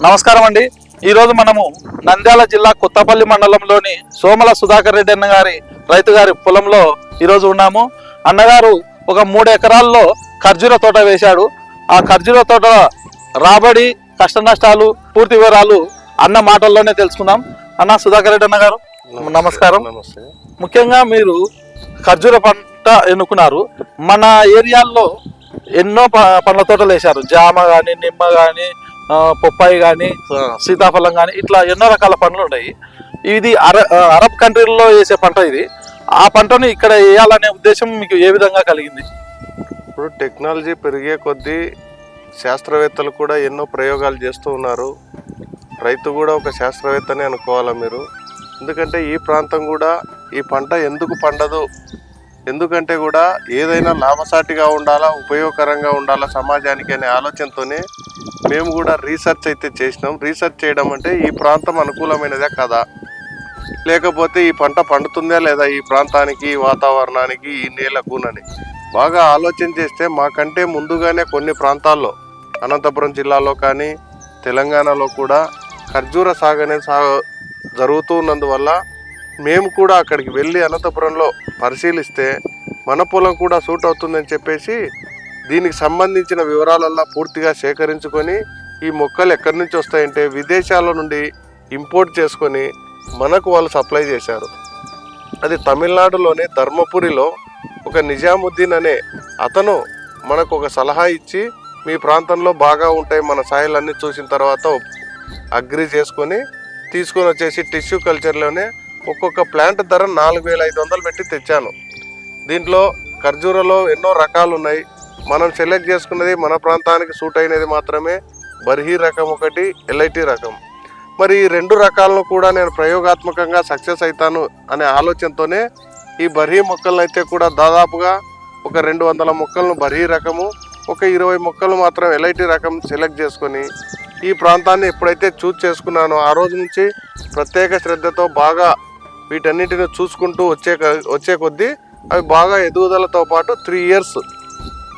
నమస్కారం అండి. ఈరోజు మనము నంద్యాల జిల్లా కొత్తపల్లి మండలంలోని సోమల సుధాకర్ రెడ్డి అన్న గారి రైతు గారి పొలంలో ఈరోజు ఉన్నాము. అన్నగారు ఒక 3 ఎకరాల్లో ఖర్జూర తోట వేశాడు. ఆ ఖర్జూర తోట రాబడి, కష్ట నష్టాలు, పూర్తి వివరాలు అన్న మాటల్లోనే తెలుసుకుందాం. అన్న సుధాకర్ రెడ్డి అన్న గారు నమస్కారం. ముఖ్యంగా మీరు ఖర్జూర పంట ఎన్నుకున్నారు. మన ఏరియాల్లో ఎన్నో పండ్ల తోటలు వేశారు. జామ కానీ, నిమ్మ కానీ, పొప్పాయి కానీ, సీతాఫలం కానీ, ఇట్లా ఎన్నో రకాల పండ్లు ఉన్నాయి. ఇది అరబ్ కంట్రీల్లో వేసే పంట. ఇది ఆ పంటను ఇక్కడ వేయాలనే ఉద్దేశం మీకు ఏ విధంగా కలిగింది? ఇప్పుడు టెక్నాలజీ పెరిగే కొద్దీ శాస్త్రవేత్తలు కూడా ఎన్నో ప్రయోగాలు చేస్తూ ఉన్నారు. రైతు కూడా ఒక శాస్త్రవేత్తనే అనుకోవాలా మీరు. ఎందుకంటే ఈ ప్రాంతం కూడా ఈ పంట ఎందుకు పండదు, ఎందుకంటే కూడా ఏదైనా లాభసాటిగా ఉండాలా, ఉపయోగకరంగా ఉండాలా సమాజానికి అనే ఆలోచనతోనే మేము కూడా రీసెర్చ్ అయితే చేసినాం. రీసెర్చ్ చేయడం అంటే ఈ ప్రాంతం అనుకూలమైనదే కదా, లేకపోతే ఈ పంట పండుతుందా లేదా ఈ ప్రాంతానికి, ఈ వాతావరణానికి, ఈ నేలకునని బాగా ఆలోచన చేస్తే మాకంటే ముందుగానే కొన్ని ప్రాంతాల్లో అనంతపురం జిల్లాలో కానీ తెలంగాణలో కూడా ఖర్జూర సాగు అనేది జరుగుతూ ఉన్నందువల్ల మేము కూడా అక్కడికి వెళ్ళి అనంతపురంలో పరిశీలిస్తే మన పొలం కూడా సూట్ అవుతుందని చెప్పేసి దీనికి సంబంధించిన వివరాలల్లా పూర్తిగా సేకరించుకొని ఈ మొక్కలు ఎక్కడి నుంచి వస్తాయంటే విదేశాల నుండి ఇంపోర్ట్ చేసుకొని మనకు వాళ్ళు సప్లై చేశారు. అది తమిళనాడులోని ధర్మపురిలో ఒక నిజాముద్దీన్ అనే అతను మనకు ఒక సలహా ఇచ్చి మీ ప్రాంతంలో బాగా ఉంటాయి మన సాయిలన్నీ చూసిన తర్వాత అగ్రి చేసుకొని తీసుకొని వచ్చేసి టిష్యూ కల్చర్లోనే ఒక్కొక్క ప్లాంట్ ధర 4,500 పెట్టి తెచ్చాను. దీంట్లో ఖర్జూరలో ఎన్నో రకాలు ఉన్నాయి. మనం సెలెక్ట్ చేసుకున్నది మన ప్రాంతానికి సూట్ అయినది మాత్రమే బర్హీ రకం ఒకటి, ఎల్ఐటి రకం. మరి ఈ 2 రకాలను కూడా నేను ప్రయోగాత్మకంగా సక్సెస్ అవుతాను అనే ఆలోచనతోనే ఈ బర్హీ మొక్కలను అయితే కూడా దాదాపుగా ఒక 200 మొక్కలను బర్హీ రకము, ఒక 20 మొక్కలు మాత్రం ఎల్ఐటి రకం సెలెక్ట్ చేసుకొని ఈ ప్రాంతాన్ని ఎప్పుడైతే చూస్ చేసుకున్నానో ఆ రోజు నుంచి ప్రత్యేక శ్రద్ధతో బాగా వీటన్నిటిని చూసుకుంటూ వచ్చే కొద్దీ అవి బాగా ఎదుగుదలతో పాటు 3 ఇయర్స్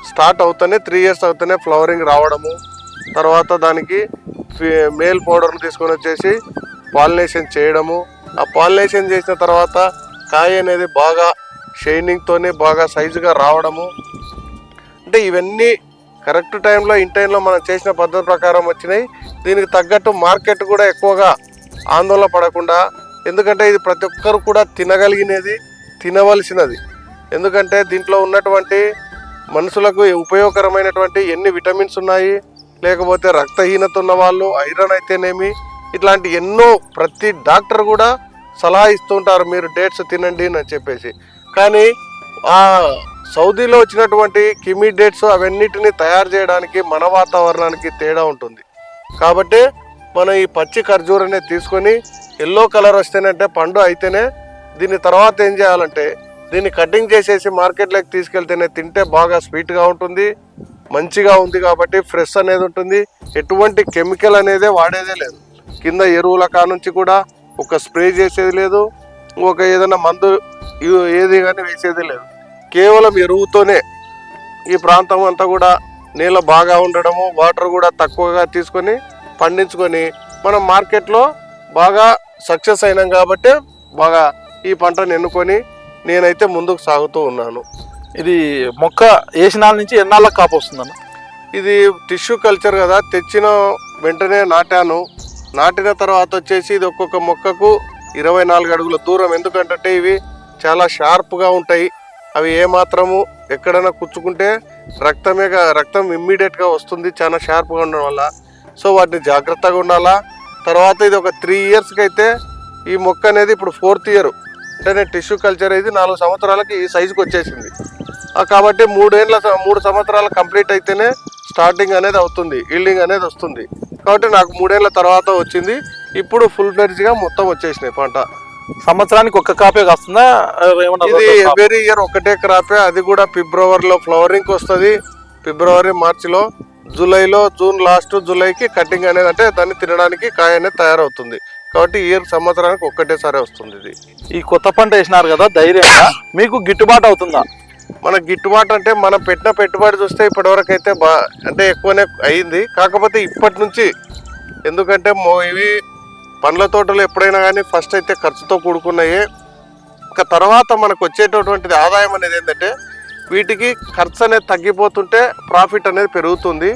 స్టార్ట్ అవుతానే 3 ఇయర్స్ అవుతానే ఫ్లవరింగ్ రావడము, తర్వాత దానికి మేల్ పౌడర్ను తీసుకొని వచ్చేసి పాలినేషన్ చేయడము, ఆ పాలినేషన్ చేసిన తర్వాత కాయ అనేది బాగా షైనింగ్తోనే బాగా సైజుగా రావడము. అంటే ఇవన్నీ కరెక్ట్ టైంలో ఇన్ టైంలో మనం చేసిన పద్ధతి ప్రకారం వచ్చినాయి. దీనికి తగ్గట్టు మార్కెట్ కూడా ఎక్కువగా ఆందోళన పడకుండా, ఎందుకంటే ఇది ప్రతి ఒక్కరు కూడా తినగలిగినది, తినవలసినది. ఎందుకంటే దీంట్లో ఉన్నటువంటి మనుషులకు ఉపయోగకరమైనటువంటి ఎన్ని విటమిన్స్ ఉన్నాయి, లేకపోతే రక్తహీనత ఉన్న వాళ్ళు, ఐరన్ అయితేనేమి, ఇట్లాంటి ఎన్నో ప్రతి డాక్టర్ కూడా సలహా ఇస్తుంటారు మీరు డేట్స్ తినండి అని చెప్పేసి. కానీ ఆ సౌదీలో వచ్చినటువంటి కిమీ డేట్స్ అవన్నిటిని తయారు చేయడానికి మన వాతావరణానికి తేడా ఉంటుంది. కాబట్టి మనం ఈ పచ్చి ఖర్జూరనే తీసుకొని ఎల్లో కలర్ వస్తేనంటే పండు అయితేనే దీని తర్వాత ఏం చేయాలంటే దీన్ని కటింగ్ చేసేసి మార్కెట్లోకి తీసుకెళ్తేనే తింటే బాగా స్వీట్గా ఉంటుంది, మంచిగా ఉంది. కాబట్టి ఫ్రెష్ అనేది ఉంటుంది, ఎటువంటి కెమికల్ అనేది వాడేదే లేదు. కింద ఎరువుల కానుంచి కూడా ఒక స్ప్రే చేసేది లేదు, ఒక ఏదైనా మందు ఏది కానీ వేసేది లేదు. కేవలం ఎరువుతోనే ఈ ప్రాంతం అంతా కూడా నీళ్ళ బాగా ఉండడము, వాటర్ కూడా తక్కువగా తీసుకొని పండించుకొని మనం మార్కెట్లో బాగా సక్సెస్ అయినాం. కాబట్టి బాగా ఈ పంటను ఎన్నుకొని నేనైతే ముందుకు సాగుతూ ఉన్నాను. ఇది మొక్క వేసిన నుంచి ఎన్నాళ్ళకి కాపు వస్తుందన్న? ఇది టిష్యూ కల్చర్ కదా, తెచ్చిన వెంటనే నాటాను. నాటిన తర్వాత వచ్చేసి ఇది ఒక్కొక్క మొక్కకు 24 అడుగుల దూరం. ఎందుకంటే ఇవి చాలా షార్ప్గా ఉంటాయి. అవి ఏమాత్రము ఎక్కడైనా కుచ్చుకుంటే రక్తం ఇమ్మీడియట్గా వస్తుంది, చాలా షార్ప్గా ఉండడం వల్ల. సో వాటిని జాగ్రత్తగా ఉండాలా. తర్వాత ఇది ఒక 3 ఇయర్స్కి అయితే ఈ మొక్క అనేది ఇప్పుడు 4th ఇయర్ అంటే నేను టిష్యూ కల్చర్ ఇది 4 సంవత్సరాలకి ఈ సైజుకి వచ్చేసింది. కాబట్టి 3 సంవత్సరాలు కంప్లీట్ అయితేనే స్టార్టింగ్ అనేది అవుతుంది, ఈల్డింగ్ అనేది వస్తుంది. కాబట్టి నాకు 3 ఏళ్ళ తర్వాత వచ్చింది. ఇప్పుడు ఫుల్ ఫ్లెడ్జ్గా మొత్తం వచ్చేసినాయి పంట. సంవత్సరానికి ఒక్క కాపే కాస్తుందా? ఇది ఎవ్రీ ఇయర్ ఒకటే క్రాపే. అది కూడా ఫిబ్రవరిలో ఫ్లవరింగ్ వస్తుంది, ఫిబ్రవరి మార్చిలో, జూలైలో, జూన్ లాస్ట్ జూలైకి కటింగ్ అనేది అంటే దాన్ని తినడానికి కాయ అనేది తయారవుతుంది. కాబట్టి సంవత్సరానికి ఒక్కటేసారి వస్తుంది. ఇది ఈ కొత్త పంట వేసినారు కదా, ధైర్యంగా మీకు గిట్టుబాటు అవుతుందా? మన గిట్టుబాటు అంటే మనం పెట్టిన పెట్టుబడి చూస్తే ఇప్పటివరకు అయితే అంటే ఎక్కువనే అయింది. కాకపోతే ఇప్పటి నుంచి ఎందుకంటే ఇవి పండ్ల తోటలు ఎప్పుడైనా కానీ ఫస్ట్ అయితే ఖర్చుతో కూడుకున్నాయి. ఇంకా తర్వాత మనకు వచ్చేటటువంటిది ఆదాయం అనేది ఏంటంటే వీటికి ఖర్చు అనేది తగ్గిపోతుంటే ప్రాఫిట్ అనేది పెరుగుతుంది.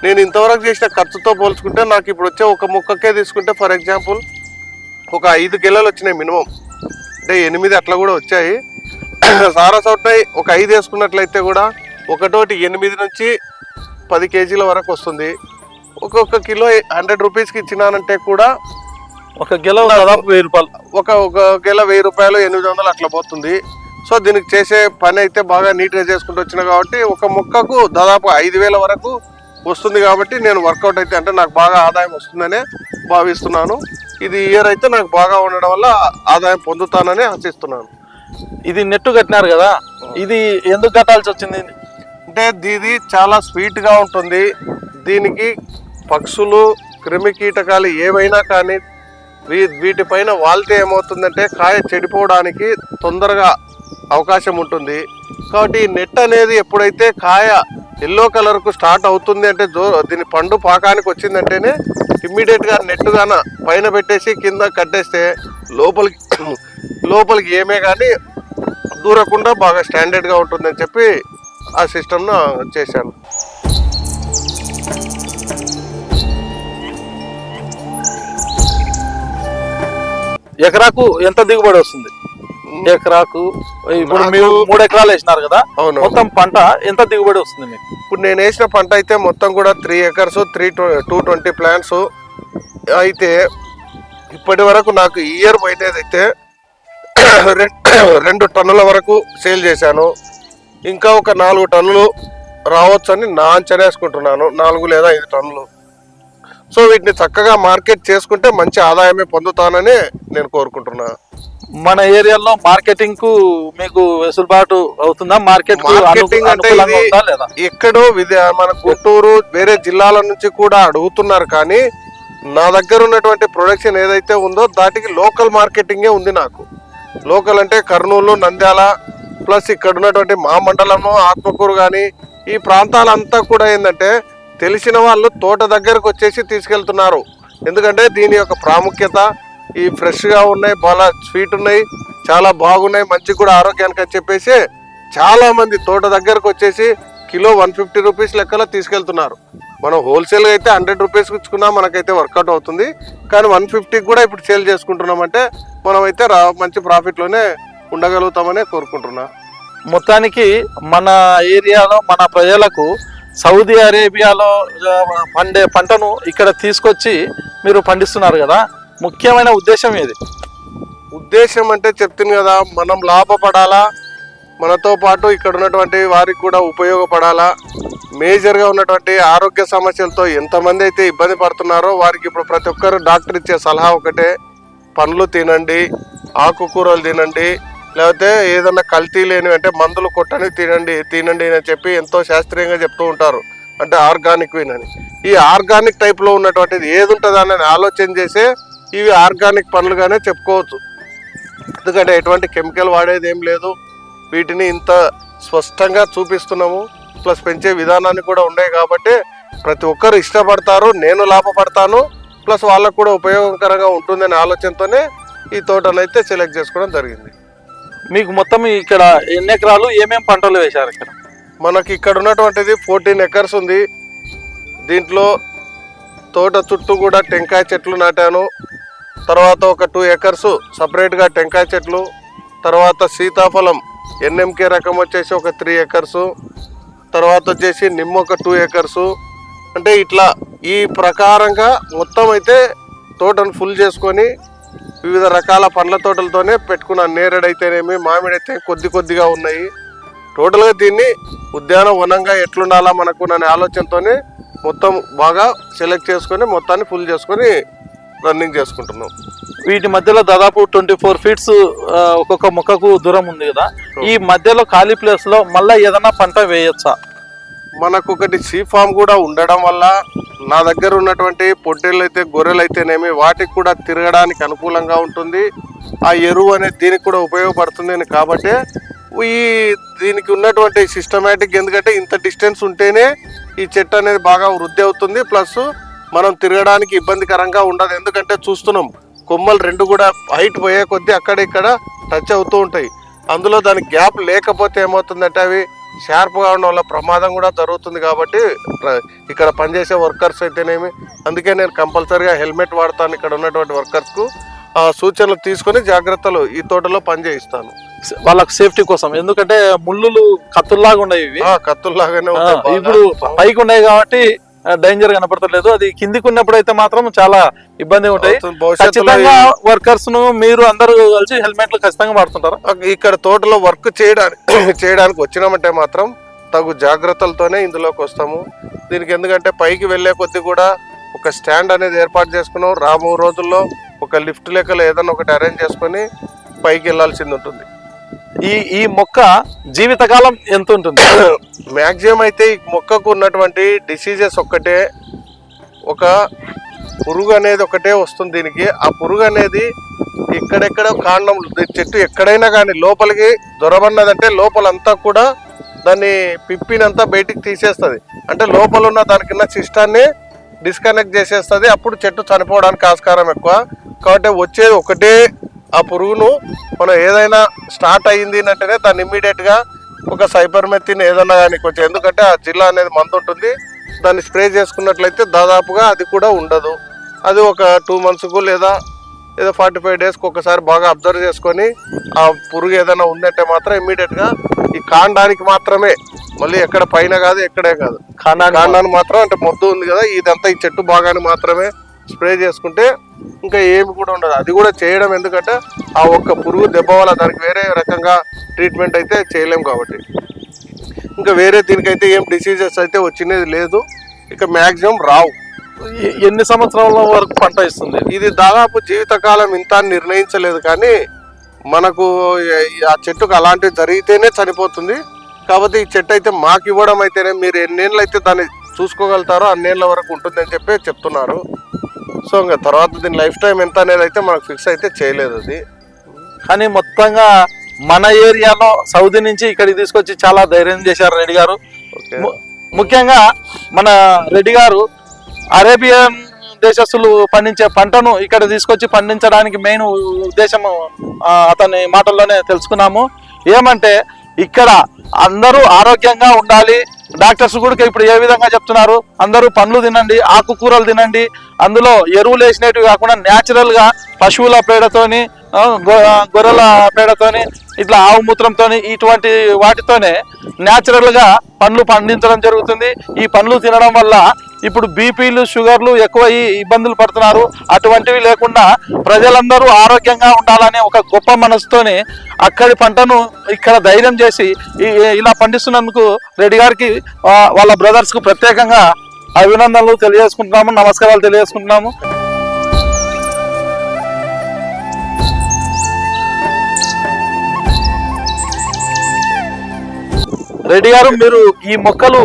నేను ఇంతవరకు చేసిన ఖర్చుతో పోల్చుకుంటే నాకు ఇప్పుడు వచ్చే ఒక మొక్కకే తీసుకుంటే ఫర్ ఎగ్జాంపుల్ ఒక 5 గెలలు వచ్చినాయి మినిమం, అంటే 8 అట్లా కూడా వచ్చాయి. సారస్ అవుతాయి. ఒక 5 వేసుకున్నట్లయితే కూడా ఒకటోటి 8 నుంచి 10 కేజీల వరకు వస్తుంది. ఒక్కొక్క కిలో 100 రూపీస్కి ఇచ్చినానంటే కూడా ఒక గెల దాదాపు 1000 రూపాయలు, ఒక గెల 1000 రూపాయలు 800 అట్లా పోతుంది. సో దీనికి చేసే పని అయితే బాగా నీట్గా చేసుకుంటూ వచ్చినా కాబట్టి ఒక మొక్కకు దాదాపు 5000 వరకు వస్తుంది. కాబట్టి నేను వర్కౌట్ అయితే అంటే నాకు బాగా ఆదాయం వస్తుందనే భావిస్తున్నాను. ఇది ఇయర్ అయితే నాకు బాగా ఉండడం వల్ల ఆదాయం పొందుతానని ఆశిస్తున్నాను. ఇది నెట్టు కట్టినారు కదా, ఇది ఎందుకు కట్టాల్సి వచ్చింది? అంటే ఇది చాలా స్వీట్గా ఉంటుంది. దీనికి పక్షులు క్రిమి కీటకాలు ఏవైనా కానీ వీటిపైన వాళ్తే ఏమవుతుందంటే కాయ చెడిపోవడానికి తొందరగా అవకాశం ఉంటుంది. కాబట్టి ఈ నెట్ అనేది ఎప్పుడైతే కాయ ఎల్లో కలర్కు స్టార్ట్ అవుతుంది అంటే దీని పండు పాకానికి వచ్చిందంటేనే ఇమ్మీడియట్గా నెట్టుగాన పైన పెట్టేసి కింద కట్టేస్తే లోపలికి ఏమే కానీ దూరకుండా బాగా స్టాండర్డ్గా ఉంటుందని చెప్పి ఆ సిస్టమ్ను చేశాను. ఎకరాకు ఎంత దిగుబడి వస్తుంది? ఎకరాకు ఇప్పుడు మీరు 3 ఎకరాలు వేసినారు కదా, అవును, మొత్తం పంట ఎంత దిగుబడి వస్తుంది మీకు? ఇప్పుడు నేను వేసిన పంట అయితే మొత్తం కూడా 3 acres 220 plants అయితే ఇప్పటి వరకు నాకు ఇయర్ పోయినదైతే 2 టన్నుల వరకు సేల్ చేశాను. ఇంకా ఒక 4 టన్నులు రావచ్చు అని నా అంచనా వేసుకుంటున్నాను, 4 లేదా 5 టన్నులు. సో వీటిని చక్కగా మార్కెట్ చేసుకుంటే మంచి ఆదాయమే పొందుతానని నేను కోరుకుంటున్నా. మన ఏరియాలో మార్కెటింగ్ కు మీకు వెసులుబాటు అవుతుందా? మార్కెటింగ్ అంటే ఎక్కడో మన గుంటూరు వేరే జిల్లాల నుంచి కూడా అడుగుతున్నారు, కానీ నా దగ్గర ఉన్నటువంటి ప్రొడక్షన్ ఏదైతే ఉందో దాటికి లోకల్ మార్కెటింగే ఉంది నాకు. లోకల్ అంటే కర్నూలు, నంద్యాల ప్లస్ ఇక్కడ ఉన్నటువంటి మా మండలము ఆత్మకూరు కానీ ఈ ప్రాంతాలంతా కూడా ఏంటంటే తెలిసిన వాళ్ళు తోట దగ్గరకు వచ్చేసి తీసుకెళ్తున్నారు. ఎందుకంటే దీని యొక్క ప్రాముఖ్యత, ఈ ఫ్రెష్గా ఉన్నాయి, బాగా స్వీట్ ఉన్నాయి, చాలా బాగున్నాయి, మంచి కూడా ఆరోగ్యానికి అని చెప్పేసి చాలామంది తోట దగ్గరకు వచ్చేసి కిలో 150 రూపీస్ లెక్కలో తీసుకెళ్తున్నారు. మనం హోల్సేల్గా అయితే 100 రూపీస్కి ఇచ్చుకున్నా మనకైతే వర్కౌట్ అవుతుంది, కానీ 150కి కూడా ఇప్పుడు సేల్ చేసుకుంటున్నామంటే మనమైతే మంచి ప్రాఫిట్లోనే ఉండగలుగుతామని కోరుకుంటున్నా. మొత్తానికి మన ఏరియాలో మన ప్రజలకు సౌదీ అరేబియాలో పండే పంటను ఇక్కడ తీసుకొచ్చి మీరు పండిస్తున్నారు కదా, ముఖ్యమైన ఉద్దేశం ఏది? ఉద్దేశం అంటే చెప్తుంది కదా, మనం లాభపడాలా, మనతో పాటు ఇక్కడ ఉన్నటువంటి వారికి కూడా ఉపయోగపడాలా. మేజర్గా ఉన్నటువంటి ఆరోగ్య సమస్యలతో ఎంతమంది అయితే ఇబ్బంది పడుతున్నారో వారికి ఇప్పుడు ప్రతి ఒక్కరు డాక్టర్ ఇచ్చే సలహా ఒకటే, పండ్లు తినండి, ఆకుకూరలు తినండి, లేకపోతే ఏదన్నా కల్తీ లేని అంటే మందులు కొట్టని తినండి అని చెప్పి ఎంతో శాస్త్రీయంగా చెప్తూ ఉంటారు. అంటే ఆర్గానిక్ అని. ఈ ఆర్గానిక్ టైప్లో ఉన్నటువంటిది ఏది ఉంటుందని ఆలోచన చేసే ఇవి ఆర్గానిక్ పండ్లుగానే చెప్పుకోవచ్చు. ఎందుకంటే ఎటువంటి కెమికల్ వాడేది ఏం లేదు. వీటిని ఇంత స్పష్టంగా చూపిస్తున్నాము, ప్లస్ పెంచే విధానాన్ని కూడా ఉన్నాయి కాబట్టి ప్రతి ఒక్కరు ఇష్టపడతారు, నేను లాభపడతాను, ప్లస్ వాళ్ళకు కూడా ఉపయోగకరంగా ఉంటుందనే ఆలోచనతోనే ఈ తోటనైతే సెలెక్ట్ చేసుకోవడం జరిగింది. మీకు మొత్తం ఇక్కడ ఎన్ని ఎకరాలు, ఏమేమి పంటలు వేశారు? ఇక్కడ మనకి ఇక్కడ ఉన్నటువంటిది 14 acres ఉంది. దీంట్లో తోట చుట్టూ కూడా టెంకాయ చెట్లు నాటాను. తర్వాత ఒక 2 acres సపరేట్గా టెంకాయ చెట్లు, తర్వాత సీతాఫలం NMK రకం వచ్చేసి ఒక 3 acres, తర్వాత వచ్చేసి నిమ్మ ఒక 2 acres. అంటే ఇట్లా ఈ ప్రకారంగా మొత్తం అయితే తోటను ఫుల్ చేసుకొని వివిధ రకాల పండ్ల తోటలతోనే పెట్టుకున్నాను. నేరేడైతేనేమి, మామిడైతే కొద్దిగా ఉన్నాయి. టోటల్గా దీన్ని ఉద్యానవనంగా ఎట్లుండాలా మనకు అనే ఆలోచనతోనే మొత్తం బాగా సెలెక్ట్ చేసుకొని మొత్తాన్ని ఫుల్ చేసుకొని రన్నింగ్ చేసుకుంటున్నాం. వీటి మధ్యలో దాదాపు 24 feet ఒక్కొక్క మొక్కకు దూరం ఉంది కదా, ఈ మధ్యలో ఖాళీ ప్లేస్లో మళ్ళీ ఏదైనా పంట వేయచ్చా? మనకు ఒకటి సీ ఫామ్ కూడా ఉండడం వల్ల నా దగ్గర ఉన్నటువంటి పొట్టేళ్ళు అయితే గొర్రెలు అయితేనేమి వాటికి కూడా తిరగడానికి అనుకూలంగా ఉంటుంది. ఆ ఎరువు అనేది దీనికి కూడా ఉపయోగపడుతుంది కాబట్టి దీనికి ఉన్నటువంటి సిస్టమేటిక్, ఎందుకంటే ఇంత డిస్టెన్స్ ఉంటేనే ఈ చెట్టు అనేది బాగా వృద్ధి అవుతుంది, ప్లస్ మనం తిరగడానికి ఇబ్బందికరంగా ఉండదు. ఎందుకంటే చూస్తున్నాం కొమ్మలు రెండు కూడా హైట్ పోయే కొద్దీ అక్కడ ఇక్కడ టచ్ అవుతూ ఉంటాయి. అందులో దానికి గ్యాప్ లేకపోతే ఏమవుతుందంటే అవి షార్ప్గా ఉండడం వల్ల ప్రమాదం కూడా జరుగుతుంది. కాబట్టి ఇక్కడ పనిచేసే వర్కర్స్ అయితేనేమి, అందుకే నేను కంపల్సరీగా హెల్మెట్ వాడతాను. ఇక్కడ ఉన్నటువంటి వర్కర్స్కు సూచనలు తీసుకొని జాగ్రత్తలు ఈ తోటలో పనిచేయిస్తాను వాళ్ళకి సేఫ్టీ కోసం. ఎందుకంటే ముళ్ళులు కత్తుల్లాగా ఉన్నాయి ఇవి, కత్తుల్లాగానే ఇప్పుడు పైకి ఉన్నాయి కాబట్టి డేంజర్ కనపడతలేదు. అది కిందికి ఉన్నప్పుడు అయితే మాత్రం చాలా ఇబ్బంది ఉంటాయి. ఖచ్చితంగా వర్కర్స్ ను మీరు అందరూ కలిసి హెల్మెట్లు ఖచ్చితంగా వాడుతుంటారు. ఇక్కడ తోటలో వర్క్ చేయడానికి వచ్చినామంటే మాత్రం తగు జాగ్రత్తలతోనే ఇందులోకి వస్తాము. దీనికి ఎందుకంటే పైకి వెళ్లే కొద్ది కూడా ఒక స్టాండ్ అనేది ఏర్పాటు చేసుకున్నాం. రాబో రోజుల్లో ఒక లిఫ్ట్ లెక్కలు ఏదైనా ఒకటి అరేంజ్ చేసుకుని పైకి వెళ్లాల్సింది ఉంటుంది. ఈ మొక్క జీవితకాలం ఎంత ఉంటుంది? మ్యాక్సిమం అయితే ఈ మొక్కకు ఉన్నటువంటి డిసీజెస్ ఒక్కటే, ఒక పురుగు అనేది ఒకటే వస్తుంది దీనికి. ఆ పురుగు అనేది ఇక్కడెక్కడ కాండం చెట్టు ఎక్కడైనా కానీ లోపలికి దొరబడినదంటే లోపలంతా కూడా దాన్ని పిప్పినంతా బయటికి తీసేస్తుంది. అంటే లోపల ఉన్న దానికిన్న సిస్టాన్ని డిస్కనెక్ట్ చేసేస్తుంది. అప్పుడు చెట్టు చనిపోవడానికి ఆస్కారం ఎక్కువ. కాబట్టి వచ్చేది ఒకటే ఆ పురుగును. మనం ఏదైనా స్టార్ట్ అయ్యింది అంటేనే దాన్ని ఇమ్మీడియట్గా ఒక సైపర్మెథిన్ ఏదన్నా కానీ కొంచెం, ఎందుకంటే ఆ జిల్లా అనేది మందు ఉంటుంది, దాన్ని స్ప్రే చేసుకున్నట్లయితే దాదాపుగా అది కూడా ఉండదు. అది ఒక 2 monthsకు లేదా 45 daysకి ఒకసారి బాగా అబ్జర్వ్ చేసుకొని ఆ పురుగు ఏదైనా ఉందంటే మాత్రం ఇమ్మీడియట్గా ఈ కాండానికి మాత్రమే, మళ్ళీ ఎక్కడ పైన కాదు ఎక్కడే కాదు, కాండానికి మాత్రం, అంటే మొద్దు ఉంది కదా ఇదంతా ఈ చెట్టు భాగాన్ని మాత్రమే స్ప్రే చేసుకుంటే ఇంకా ఏమి కూడా ఉండదు. అది కూడా చేయడం ఎందుకంటే ఆ ఒక్క పురుగు దెబ్బ వల్ల దానికి వేరే రకంగా ట్రీట్మెంట్ అయితే చేయలేం. కాబట్టి ఇంకా వేరే దీనికైతే ఏం డిసీజెస్ అయితే వచ్చినది లేదు. ఇక మ్యాక్సిమం రావు. ఎన్ని సంవత్సరాల వరకు పంట ఇస్తుంది? ఇది దాదాపు జీవితకాలం ఇంత నిర్ణయించలేదు, కానీ మనకు ఆ చెట్టుకు అలాంటివి జరిగితేనే చనిపోతుంది. కాబట్టి ఈ చెట్టు అయితే మాకు ఇవ్వడం అయితేనే మీరు ఎన్నేళ్ళు అయితే దాన్ని చూసుకోగలుగుతారో అన్నేళ్ళ వరకు ఉంటుందని చెప్పి చెప్తున్నారు. సో ఇంకా తర్వాత దీని లైఫ్ టైం ఎంత అనేది అయితే మనకు ఫిక్స్ అయితే చేయలేదు అది. కానీ మొత్తంగా మన ఏరియాలో సౌదీ నుంచి ఇక్కడికి తీసుకొచ్చి చాలా ధైర్యం చేశారు రెడ్డి గారు. ముఖ్యంగా మన రెడ్డి గారు అరేబియన్ దేశస్తులు పండించే పంటను ఇక్కడ తీసుకొచ్చి పండించడానికి మెయిన్ ఉద్దేశం అతని మాటల్లోనే తెలుసుకున్నాము. ఏమంటే ఇక్కడ అందరూ ఆరోగ్యంగా ఉండాలి. డాక్టర్స్ కూడా ఇప్పుడు ఏ విధంగా చెప్తున్నారు, అందరూ పండ్లు తినండి, ఆకుకూరలు తినండి, అందులో ఎరువులు వేసినవి కాకుండా న్యాచురల్ గా పశువుల పేడతోని, గొర్రెల పేడతోని, ఇట్లా ఆవు మూత్రంతోని, ఇటువంటి వాటితోనే న్యాచురల్ గా పండ్లు పండించడం జరుగుతుంది. ఈ పండ్లు తినడం వల్ల ఇప్పుడు బీపీలు షుగర్లు ఎక్కువ ఇబ్బందులు పడుతున్నారు. అటువంటివి లేకుండా ప్రజలందరూ ఆరోగ్యంగా ఉండాలనే ఒక గొప్ప మనసుతోని అక్కడి పంటను ఇక్కడ ధైర్యం చేసి ఇలా పండిస్తున్నందుకు రెడ్డి గారికి వాళ్ళ బ్రదర్స్ కు ప్రత్యేకంగా అభినందనలు తెలియజేసుకుంటున్నాము, నమస్కారాలు తెలియజేసుకుంటున్నాము. రెడ్డి గారు, మీరు ఈ మొక్కలు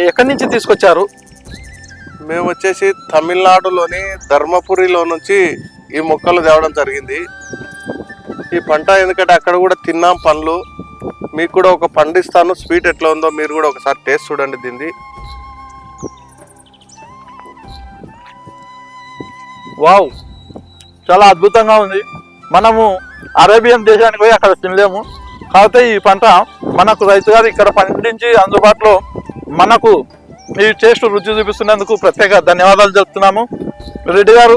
ఎక్కడి నుంచి తీసుకొచ్చారు? మేము వచ్చేసి తమిళనాడులోని ధర్మపురిలో నుంచి ఈ మొక్కలు తేవడం జరిగింది. ఈ పంట ఎందుకంటే అక్కడ కూడా తిన్నాం పండ్లు. మీకు కూడా ఒక పండిస్తాను, స్వీట్ ఎట్లా ఉందో మీరు కూడా ఒకసారి టేస్ట్ చూడండి దీన్ని. వావ్, చాలా అద్భుతంగా ఉంది. మనము అరేబియన్ దేశానికి పోయి అక్కడ తినలేము. కాకపోతే ఈ పంట మనకు రైతు గారు ఇక్కడ పండించి అందుబాటులో మనకు ఈ టేస్ట్ రుచి చూపిస్తున్నందుకు ప్రత్యేక ధన్యవాదాలు చెప్తున్నాము. రెడ్డి గారు,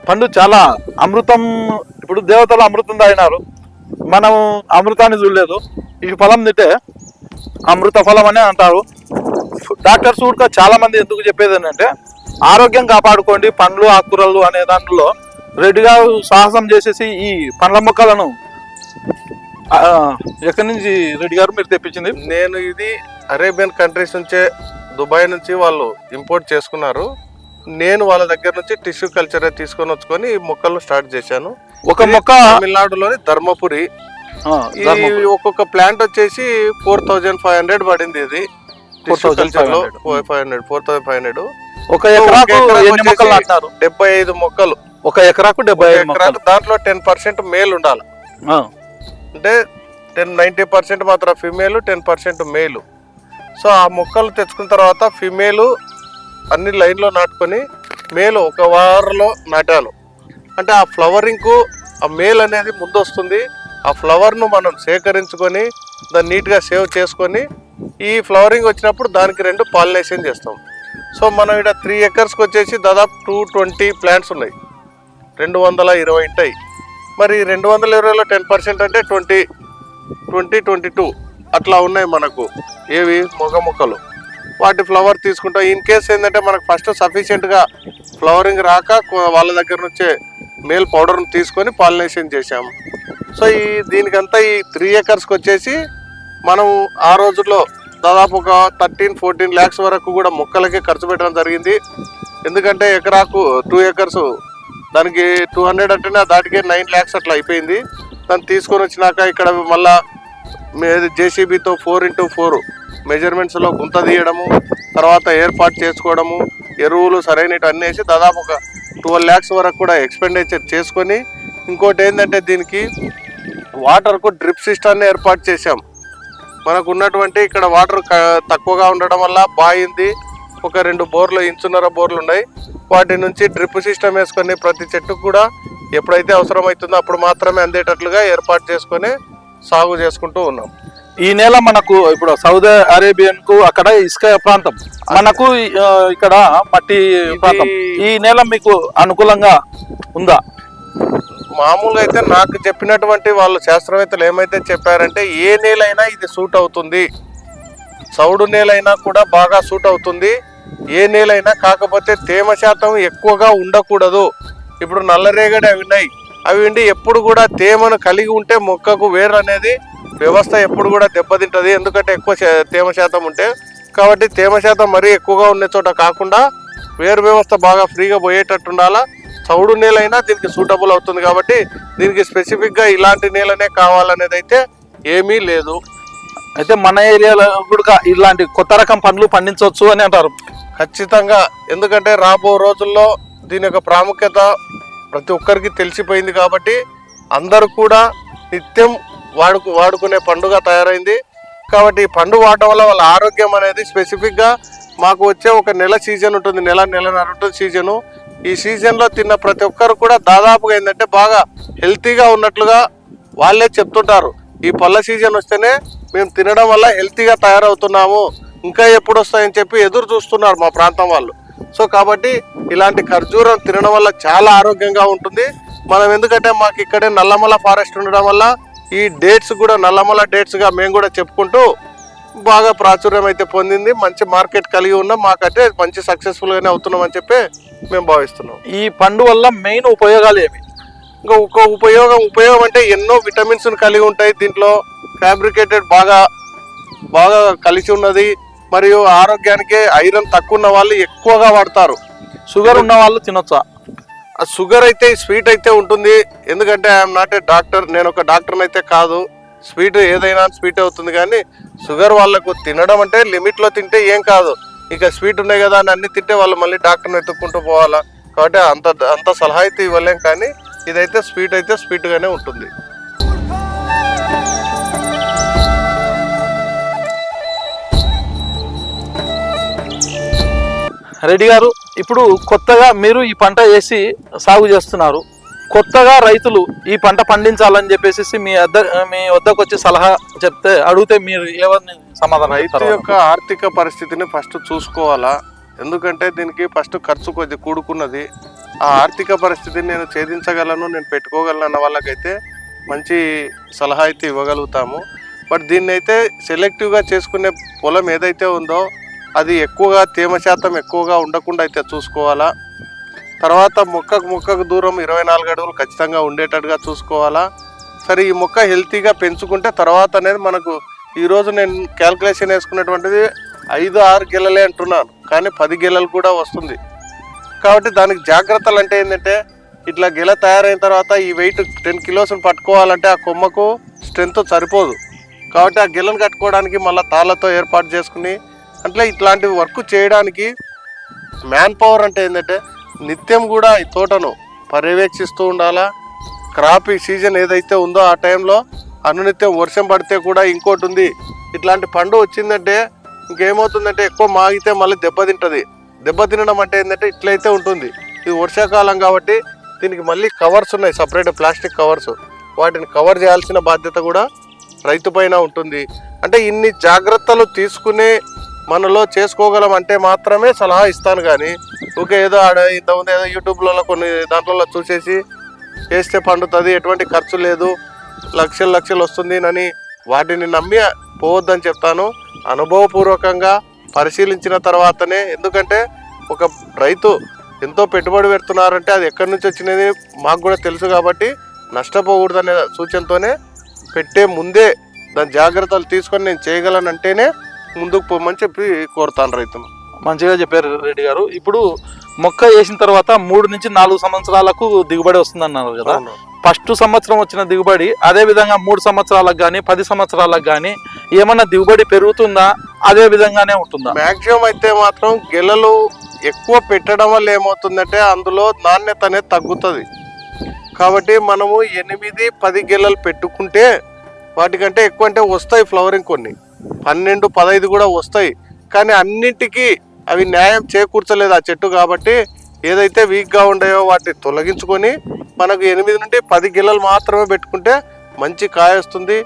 పండు చాలా అమృతం. ఇప్పుడు దేవతలు అమృతం తాగినారు, మనం అమృతాన్ని చూడలేదు. ఈ ఫలం తింటే అమృత ఫలం అని అంటారు. డాక్టర్స్ కూడా చాలా మంది ఎందుకు చెప్పేది ఏంటంటే ఆరోగ్యం కాపాడుకోండి పండ్లు ఆకుకూరలు అనే దాంట్లో రెడ్డి గారు సాహసం చేసేసి ఈ పండ్ల మొక్కలను ఎక్కడి నుంచి రెడ్డి గారు మీరు తెప్పించింది? నేను ఇది అరేబియన్ కంట్రీస్ నుంచే, దుబాయ్ నుంచి వాళ్ళు ఇంపోర్ట్ చేసుకున్నారు. నేను వాళ్ళ దగ్గర నుంచి టిష్యూ కల్చర్ తీసుకొని వచ్చుకొని ఈ మొక్కలను స్టార్ట్ చేశాను. ఒక మొక్క తమిళనాడులోని ధర్మపురి. ఒక్కొక్క ప్లాంట్ వచ్చేసి 4500 పడింది. ఇది 4500. ఒక ఎకరాకు 75 మొక్కలు. ఒక ఎకరాకు 75 మొక్కలు. దాంట్లో 10% మేల్ ఉండాలి. అంటే 90% మాత్రం ఫిమేల్, 10% మేలు. సో ఆ మొక్కలు తెచ్చుకున్న తర్వాత ఫిమేలు అన్ని లైన్లో నాటుకొని మేలు ఒక వారంలో నాటాను. అంటే ఆ ఫ్లవరింగ్కు ఆ మేల్ అనేది ముందు వస్తుంది. ఆ ఫ్లవర్ను మనం సేకరించుకొని దాన్ని నీట్గా సేవ్ చేసుకొని ఈ ఫ్లవరింగ్ వచ్చినప్పుడు దానికి 2 పాలినేషన్ చేస్తాం. సో మనం ఇక్కడ 3 ఎకర్స్కి వచ్చేసి దాదాపు 220 ప్లాంట్స్ ఉన్నాయి, 220 ఉంటాయి. మరి 220లో 10% అంటే 22 అట్లా ఉన్నాయి మనకు. ఏవి మొగ మొక్కలు, వాటి ఫ్లవర్ తీసుకుంటాం. ఇన్ కేస్ ఏంటంటే మనకు ఫస్ట్ సఫిషియెంట్గా ఫ్లవరింగ్ రాక వాళ్ళ దగ్గర నుంచే మేల్ పౌడర్ని తీసుకొని పాలినేషన్ చేసాము. సో దీనికంతా ఈ 3 ఎకర్స్కి వచ్చేసి మనం ఆ రోజుల్లో దాదాపు ఒక 13-14 lakhs వరకు కూడా మొక్కలకే ఖర్చు పెట్టడం జరిగింది. ఎందుకంటే ఎకరాకు 2 ఎకర్స్ దానికి 200 అంటేనే దాటికే 9 lakhs అట్లా అయిపోయింది. దాన్ని తీసుకొని వచ్చినాక ఇక్కడ మళ్ళా జేసీబీతో 4x4 మెజర్మెంట్స్లో గుంత తీయడము, తర్వాత ఏర్పాటు చేసుకోవడము, ఎరువులు సరైనవి అన్నీ వేసి దాదాపు ఒక 12 lakhs వరకు కూడా ఎక్స్పెండిచర్ చేసుకొని, ఇంకోటి ఏంటంటే దీనికి వాటర్కు డ్రిప్ సిస్టాన్ని ఏర్పాటు చేసాం. మనకు ఉన్నటువంటి ఇక్కడ వాటర్ తక్కువగా ఉండడం వల్ల బాయింది ఒక 2 బోర్లు, 1.5 బోర్లు ఉన్నాయి. వాటి నుంచి డ్రిప్ సిస్టమ్ వేసుకొని ప్రతి చెట్టుకు కూడా ఎప్పుడైతే అవసరమవుతుందో అప్పుడు మాత్రమే అందేటట్లుగా ఏర్పాటు చేసుకొని సాగు చేసుకుంటూ ఉన్నాం. ఈ నేల మనకు ఇప్పుడు సౌదీ అరేబియన్ కు అక్కడ ఇసుక ప్రాంతం, మనకు ఇక్కడ మట్టి ప్రాంతం. ఈ నేల మీకు అనుకూలంగా ఉందా? మామూలుగా అయితే నాకు చెప్పినటువంటి వాళ్ళు శాస్త్రవేత్తలు ఏమైతే చెప్పారంటే ఏ నేలైనా ఇది సూట్ అవుతుంది, సౌడు నేలైనా కూడా బాగా సూట్ అవుతుంది, ఏ నేలైనా. కాకపోతే తేమ శాతం ఎక్కువగా ఉండకూడదు. ఇప్పుడు నల్లరేగడి అవి ఉన్నాయి, అవి ఉండి ఎప్పుడు కూడా తేమను కలిగి ఉంటే మొక్కకు వేరు అనేది వ్యవస్థ ఎప్పుడు కూడా దెబ్బతింటుంది. ఎందుకంటే ఎక్కువ తేమ శాతం ఉంటే. కాబట్టి తేమ శాతం మరీ ఎక్కువగా ఉండే చోట కాకుండా వేరు వ్యవస్థ బాగా ఫ్రీగా పోయేటట్టు ఉండాలా. చౌడు నేలైనా దీనికి సూటబుల్ అవుతుంది. కాబట్టి దీనికి స్పెసిఫిక్గా ఇలాంటి నేలనే కావాలనేది అయితే ఏమీ లేదు. అయితే మన ఏరియాలో కూడా ఇలాంటి కొత్త రకం పండ్లు పండించవచ్చు అని అంటారు. ఖచ్చితంగా, ఎందుకంటే రాబో రోజుల్లో దీని యొక్క ప్రాముఖ్యత ప్రతి ఒక్కరికి తెలిసిపోయింది. కాబట్టి అందరూ కూడా నిత్యం వాడుకునే పండుగ తయారైంది. కాబట్టి ఈ పండు వాడటం వల్ల వాళ్ళ ఆరోగ్యం అనేది స్పెసిఫిక్గా మాకు వచ్చే ఒక నెల సీజన్ ఉంటుంది, నెలన్నర ఉంటుంది సీజను. ఈ సీజన్లో తిన్న ప్రతి ఒక్కరు కూడా దాదాపుగా ఏంటంటే బాగా హెల్తీగా ఉన్నట్లుగా వాళ్ళే చెప్తుంటారు. ఈ పళ్ళ సీజన్ వస్తేనే మేము తినడం వల్ల హెల్తీగా తయారవుతున్నాము, ఇంకా ఎప్పుడు వస్తాయని చెప్పి ఎదురు చూస్తున్నారు మా ప్రాంతం వాళ్ళు. సో కాబట్టి ఇలాంటి ఖర్జూరం తినడం వల్ల చాలా ఆరోగ్యంగా ఉంటుంది. మనం ఎందుకంటే మాకు ఇక్కడే నల్లమల ఫారెస్ట్ ఉండడం వల్ల ఈ డేట్స్ కూడా నల్లమల డేట్స్గా మేము కూడా చెప్పుకుంటూ బాగా ప్రాచుర్యం అయితే పొందింది. మంచి మార్కెట్ కలిగి ఉన్నాం, మాకంటే మంచి సక్సెస్ఫుల్గానే అవుతున్నాం అని చెప్పి మేము భావిస్తున్నాం. ఈ పండు వల్ల మెయిన్ ఉపయోగాలు ఏమి? ఇంకా ఒక ఉపయోగం అంటే ఎన్నో విటమిన్స్ కలిగి ఉంటాయి. దీంట్లో ఫ్యాబ్రికేటెడ్ బాగా కలిసి ఉన్నది. మరియు ఆరోగ్యానికి ఐరన్ తక్కువ ఉన్న వాళ్ళు ఎక్కువగా వాడతారు. షుగర్ ఉన్న వాళ్ళు తినొచ్చా? షుగర్ అయితే స్వీట్ అయితే ఉంటుంది. ఎందుకంటే ఐఎమ్ నాట్ ఏ డాక్టర్, నేను ఒక డాక్టర్ని అయితే కాదు. స్వీట్ ఏదైనా స్వీట్ అవుతుంది, కానీ షుగర్ వాళ్ళకు తినడం అంటే లిమిట్లో తింటే ఏం కాదు. ఇక స్వీట్ ఉన్నాయి కదా అని అన్ని తింటే వాళ్ళు మళ్ళీ డాక్టర్ని ఎత్తుక్కుంటూ పోవాలా. కాబట్టి అంత సలహా అయితే ఇవ్వలేం, కానీ ఇదైతే స్వీట్ అయితే స్వీట్గానే ఉంటుంది. రెడ్డి గారు, ఇప్పుడు కొత్తగా మీరు ఈ పంట వేసి సాగు చేస్తున్నారు. కొత్తగా రైతులు ఈ పంట పండించాలని చెప్పేసి మీ వద్దకు వచ్చి సలహా అడిగితే మీరు ఎవరిని సమాధానం? రైతు యొక్క ఆర్థిక పరిస్థితిని ఫస్ట్ చూసుకోవాలా. ఎందుకంటే దీనికి ఫస్ట్ ఖర్చు కొద్ది కూడుకున్నది. ఆ ఆర్థిక పరిస్థితిని నేను ఛేదించగలను, నేను పెట్టుకోగలను అన్న వాళ్ళకైతే మంచి సలహా అయితే ఇవ్వగలుగుతాము. బట్ దీన్ని అయితే సెలెక్టివ్గా చేసుకునే పొలం ఏదైతే ఉందో అది ఎక్కువగా తేమ శాతం ఎక్కువగా ఉండకుండా అయితే చూసుకోవాలా. తర్వాత మొక్కకు దూరం 24 అడుగులు ఖచ్చితంగా ఉండేటట్టుగా చూసుకోవాలా. సరే, ఈ మొక్క హెల్తీగా పెంచుకుంటే తర్వాత అనేది మనకు ఈరోజు నేను క్యాల్కులేషన్ వేసుకున్నటువంటిది 5-6 గెలలే అంటున్నాను, కానీ 10 గెలలు కూడా వస్తుంది. కాబట్టి దానికి జాగ్రత్తలు అంటే ఏంటంటే, ఇట్లా గెల తయారైన తర్వాత ఈ వెయిట్ 10 కిలోస్ని పట్టుకోవాలంటే ఆ కొమ్మకు స్ట్రెంత్ సరిపోదు. కాబట్టి ఆ గెలను కట్టుకోవడానికి మళ్ళీ తాళ్ళతో ఏర్పాటు చేసుకుని అంటే ఇట్లాంటి వర్క్ చేయడానికి మ్యాన్ పవర్ అంటే ఏంటంటే నిత్యం కూడా ఈ తోటను పర్యవేక్షిస్తూ ఉండాలా. క్రాప్ ఈ సీజన్ ఏదైతే ఉందో ఆ టైంలో అనునిత్యం వర్షం పడితే కూడా ఇంకోటి ఉంది, ఇట్లాంటి పండు వచ్చిందంటే ఇంకేమవుతుందంటే ఎక్కువ మాగితే మళ్ళీ దెబ్బతింటుంది. దెబ్బతినడం అంటే ఏంటంటే ఇట్లయితే ఉంటుంది. ఇది వర్షాకాలం కాబట్టి దీనికి మళ్ళీ కవర్స్ ఉన్నాయి, సపరేట్ ప్లాస్టిక్ కవర్స్. వాటిని కవర్ చేయాల్సిన బాధ్యత కూడా రైతు పైన ఉంటుంది. అంటే ఇన్ని జాగ్రత్తలు తీసుకునే మనలో చేసుకోగలం అంటే మాత్రమే సలహా ఇస్తాను. కానీ ఓకే ఏదో ఇంతకుముందు ఏదో యూట్యూబ్లలో కొన్ని దాంట్లో చూసేసి వేస్తే పండుతుంది, ఎటువంటి ఖర్చు లేదు, లక్షలు వస్తుంది అని వాటిని నమ్మి పోవద్దని చెప్తాను. అనుభవపూర్వకంగా పరిశీలించిన తర్వాతనే, ఎందుకంటే ఒక రైతు ఎంతో పెట్టుబడి పెడుతున్నారంటే అది ఎక్కడి నుంచి వచ్చినది మాకు కూడా తెలుసు కాబట్టి నష్టపోకూడదనే సూచనతోనే పెట్టే ముందే దాని జాగ్రత్తలు తీసుకొని నేను చేయగలనంటేనే ముందుకు పోమని చెప్పి కోరుతాను రైతును. మంచిగా చెప్పారు రెడ్డి గారు. ఇప్పుడు మొక్క వేసిన తర్వాత 3 నుంచి 4 సంవత్సరాలకు దిగుబడి వస్తుంది అన్నారు కదా. ఫస్ట్ సంవత్సరం వచ్చిన దిగుబడి అదే విధంగా 3 సంవత్సరాలకు కానీ 10 సంవత్సరాలకు కానీ ఏమన్నా దిగుబడి పెరుగుతుందా, అదే విధంగానే ఉంటుందా? మాక్సిమం అయితే మాత్రం గెలలు ఎక్కువ పెట్టడం వల్ల ఏమవుతుందంటే అందులో నాణ్యత అనేది తగ్గుతుంది. కాబట్టి మనము 8-10 గెలలు పెట్టుకుంటే వాటికంటే ఎక్కువ అంటే వస్తాయి ఫ్లవరింగ్, కొన్ని 12-15 కూడా వస్తాయి. కానీ అన్నింటికీ అవి న్యాయం చేకూర్చలేదు ఆ చెట్టు. కాబట్టి ఏదైతే వీక్గా ఉండేవో వాటిని తొలగించుకొని మనకు 8-10 గెలలు మాత్రమే పెట్టుకుంటే మంచి కాయ వస్తుంది.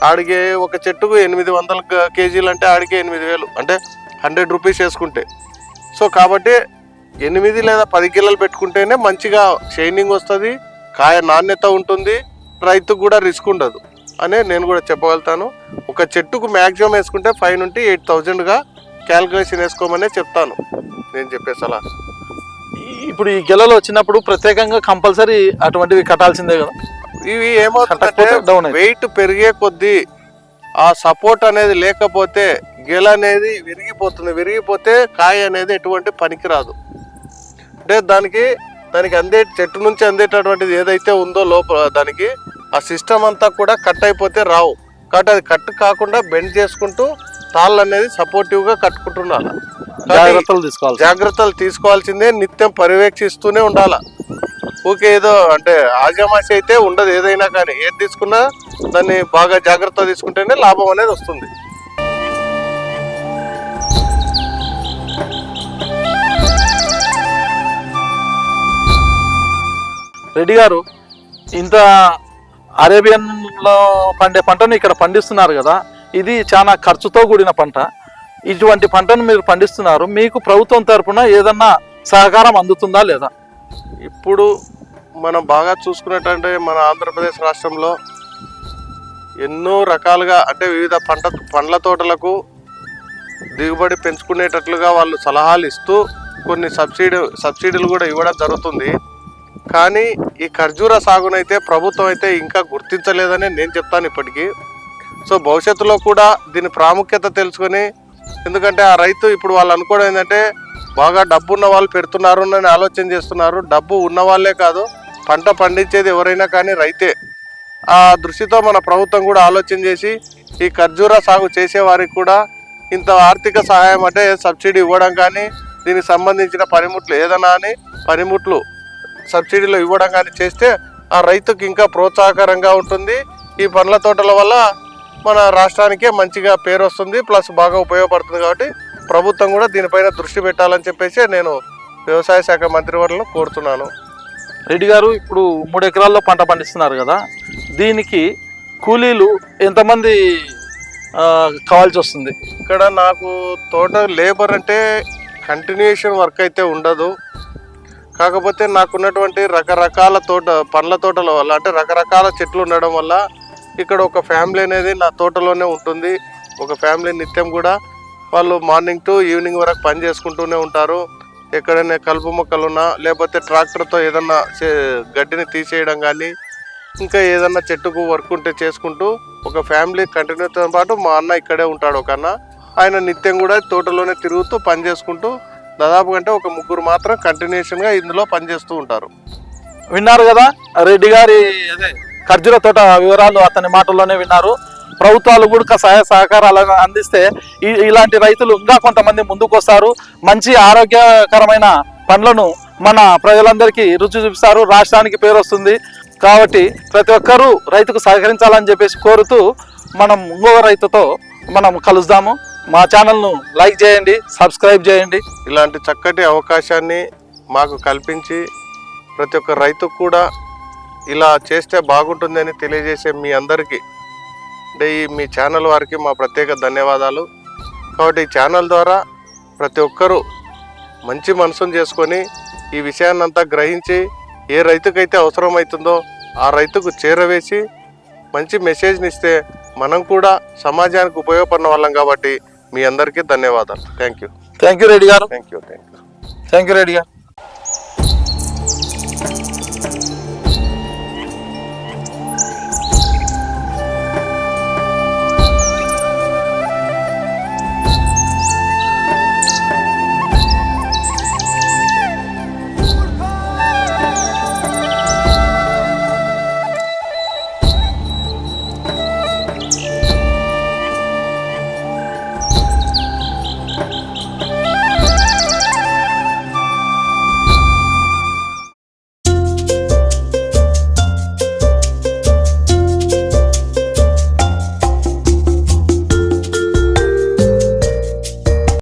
ఆడిగే ఒక చెట్టుకు 800 కేజీలు అంటే ఆడిగే 8,000 అంటే 100 రూపీస్ వేసుకుంటే. సో కాబట్టి 8 లేదా 10 గెలలు పెట్టుకుంటేనే మంచిగా షైనింగ్ వస్తుంది, కాయ నాణ్యత ఉంటుంది, రైతుకు కూడా రిస్క్ ఉండదు అనే నేను కూడా చెప్పగలుగుతాను. ఒక చెట్టుకు మ్యాక్సిమం వేసుకుంటే 5,000 నుండి 8,000గా క్యాల్కులేషన్ వేసుకోమనే చెప్తాను నేను చెప్పే సలహా. ఇప్పుడు ఈ గెలలు వచ్చినప్పుడు ప్రత్యేకంగా కంపల్సరీ అటువంటివి కట్టాల్సిందే కదా. ఇవి ఏమవుతుందంటే వెయిట్ పెరిగే కొద్దీ ఆ సపోర్ట్ అనేది లేకపోతే గెల అనేది విరిగిపోతే కాయ అనేది ఎటువంటి పనికిరాదు. అంటే దానికి చెట్టు నుంచి అందేటటువంటిది ఏదైతే ఉందో లోపల దానికి ఆ సిస్టమ్ అంతా కూడా కట్ అయిపోతే రావు. కాబట్టి అది కట్ కాకుండా బెండ్ చేసుకుంటూ తాళ్ళు అనేది సపోర్టివ్గా కట్టుకుంటున్నాను. జాగ్రత్తలు తీసుకోవాల్సిందే, నిత్యం పర్యవేక్షిస్తూనే ఉండాలి. ఊకే ఏదో అంటే ఆజమాసి అయితే ఉండదు. ఏదైనా కానీ ఏది తీసుకున్నా దాన్ని బాగా జాగ్రత్త తీసుకుంటేనే లాభం అనేది వస్తుంది. రెడ్డి గారు, ఇంత అరేబియన్లో పండే పంటను ఇక్కడ పండిస్తున్నారు కదా, ఇది చాలా ఖర్చుతో కూడిన పంట. ఇటువంటి పంటను మీరు పండిస్తున్నారు, మీకు ప్రభుత్వం తరఫున ఏదన్నా సహకారం అందుతుందా లేదా? ఇప్పుడు మనం బాగా చూసుకున్నట్టంటే మన ఆంధ్రప్రదేశ్ రాష్ట్రంలో ఎన్నో రకాలుగా అంటే వివిధ పండ్ల తోటలకు దిగుబడి పెంచుకునేటట్లుగా వాళ్ళు సలహాలు ఇస్తూ కొన్ని సబ్సిడీలు కూడా ఇవ్వడం జరుగుతుంది. కానీ ఈ ఖర్జూర సాగునైతే ప్రభుత్వం అయితే ఇంకా గుర్తించలేదని నేను చెప్తాను ఇప్పటికీ. సో భవిష్యత్తులో కూడా దీని ప్రాముఖ్యత తెలుసుకొని, ఎందుకంటే ఆ రైతు ఇప్పుడు వాళ్ళు అనుకోవడం ఏంటంటే బాగా డబ్బు ఉన్న వాళ్ళు పెడుతున్నారు అని ఆలోచన చేస్తున్నారు. డబ్బు ఉన్న వాళ్ళే కాదు, పంట పండించేది ఎవరైనా కానీ రైతే. ఆ దృష్టితో మన ప్రభుత్వం కూడా ఆలోచన చేసి ఈ ఖర్జూర సాగు చేసే వారికి కూడా ఇంత ఆర్థిక సహాయం అంటే సబ్సిడీ ఇవ్వడం కానీ, దీనికి సంబంధించిన పనిముట్లు ఏదైనా అని పనిముట్లు సబ్సిడీలో ఇవ్వడం కానీ చేస్తే ఆ రైతుకి ఇంకా ప్రోత్సాహకరంగా ఉంటుంది. ఈ పండ్ల తోటల వల్ల మన రాష్ట్రానికే మంచిగా పేరు వస్తుంది, ప్లస్ బాగా ఉపయోగపడుతుంది. కాబట్టి ప్రభుత్వం కూడా దీనిపైన దృష్టి పెట్టాలని చెప్పేసి నేను వ్యవసాయ శాఖ మంత్రివర్యులను కోరుతున్నాను. రెడ్డి గారు, ఇప్పుడు 3 ఎకరాల్లో పంట పండిస్తున్నారు కదా, దీనికి కూలీలు ఎంతమంది కావాల్సి వస్తుంది? ఇక్కడ నాకు తోట లేబర్ అంటే కంటిన్యూషన్ వర్క్ అయితే ఉండదు. కాకపోతే నాకున్నటువంటి రకరకాల పండ్ల తోటల వల్ల అంటే రకరకాల చెట్లు ఉండడం వల్ల ఇక్కడ ఒక ఫ్యామిలీ అనేది నా తోటలోనే ఉంటుంది. ఒక ఫ్యామిలీ నిత్యం కూడా వాళ్ళు మార్నింగ్ టు ఈవినింగ్ వరకు పని చేసుకుంటూనే ఉంటారు. ఎక్కడైనా కలుపు మొక్కలున్నా లేకపోతే ట్రాక్టర్తో ఏదన్నా గడ్డిని తీసేయడం కానీ ఇంకా ఏదన్నా చెట్టుకు వర్క్ ఉంటే చేసుకుంటూ ఒక ఫ్యామిలీ కంటిన్యూతో పాటు మా అన్న ఇక్కడే ఉంటాడు. ఒక అన్న, ఆయన నిత్యం కూడా తోటలోనే తిరుగుతూ పని చేసుకుంటూ దాదాపు అంటే ఒక 3 మాత్రం కంటిన్యూషన్గా ఇందులో పనిచేస్తూ ఉంటారు. విన్నారు కదా రెడ్డి గారి అదే ఖర్జూర తోట వివరాలు అతని మాటల్లోనే విన్నారు. ప్రభుత్వాలు కూడా సహాయ సహకారాలను అందిస్తే ఇలాంటి రైతులు ఇంకా కొంతమంది ముందుకు వస్తారు, మంచి ఆరోగ్యకరమైన పండ్లను మన ప్రజలందరికీ రుచి చూపిస్తారు, రాష్ట్రానికి పేరు వస్తుంది. కాబట్టి ప్రతి ఒక్కరూ రైతుకు సహకరించాలని చెప్పేసి కోరుతూ మనం ఇంకొక రైతుతో మనం కలుద్దాము. మా ఛానల్ను లైక్ చేయండి, సబ్స్క్రైబ్ చేయండి. ఇలాంటి చక్కటి అవకాశాన్ని మాకు కల్పించి ప్రతి ఒక్క రైతుకు కూడా ఇలా చేస్తే బాగుంటుందని తెలియజేసే మీ అందరికీ అంటే ఈ మీ ఛానల్ వారికి మా ప్రత్యేక ధన్యవాదాలు. కాబట్టి ఈ ఛానల్ ద్వారా ప్రతి ఒక్కరూ మంచి మనసును చేసుకొని ఈ విషయాన్నంతా గ్రహించి ఏ రైతుకైతే అవసరమవుతుందో ఆ రైతుకు చేరవేసి మంచి మెసేజ్ని ఇస్తే మనం కూడా సమాజానికి ఉపయోగపడిన వాళ్ళం. కాబట్టి మీ అందరికీ ధన్యవాదాలు. థ్యాంక్ యూ రెడ్డి గారు. Thank you thank you Reddy గారు.